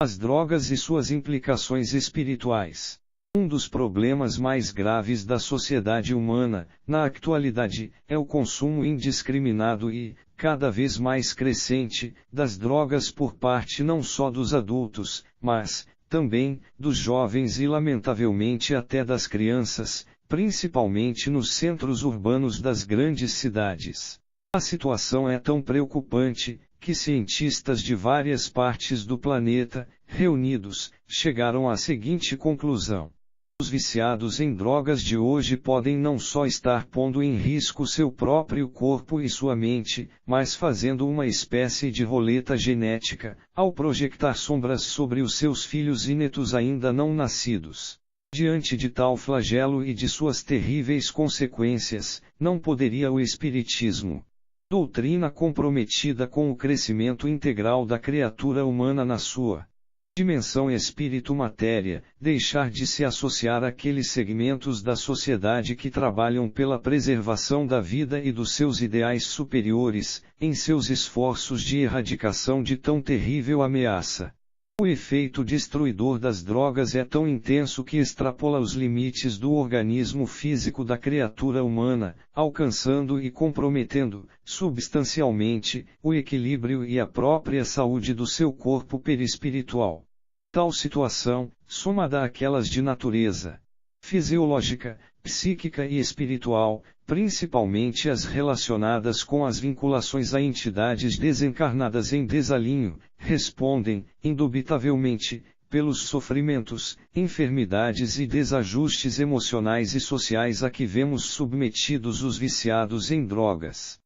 As drogas e suas implicações espirituais. Um dos problemas mais graves da sociedade humana, na atualidade, é o consumo indiscriminado e, cada vez mais crescente, das drogas por parte não só dos adultos, mas, também, dos jovens e lamentavelmente até das crianças, principalmente nos centros urbanos das grandes cidades. A situação é tão preocupante, que cientistas de várias partes do planeta, reunidos, chegaram à seguinte conclusão. Os viciados em drogas de hoje podem não só estar pondo em risco seu próprio corpo e sua mente, mas fazendo uma espécie de roleta genética, ao projetar sombras sobre os seus filhos e netos ainda não nascidos. Diante de tal flagelo e de suas terríveis consequências, não poderia o Espiritismo, doutrina comprometida com o crescimento integral da criatura humana na sua dimensão espírito-matéria, deixar de se associar àqueles segmentos da sociedade que trabalham pela preservação da vida e dos seus ideais superiores, em seus esforços de erradicação de tão terrível ameaça. O efeito destruidor das drogas é tão intenso que extrapola os limites do organismo físico da criatura humana, alcançando e comprometendo, substancialmente, o equilíbrio e a própria saúde do seu corpo perispiritual. Tal situação, somada àquelas de natureza fisiológica, psíquica e espiritual, principalmente as relacionadas com as vinculações a entidades desencarnadas em desalinho, respondem, indubitavelmente, pelos sofrimentos, enfermidades e desajustes emocionais e sociais a que vemos submetidos os viciados em drogas.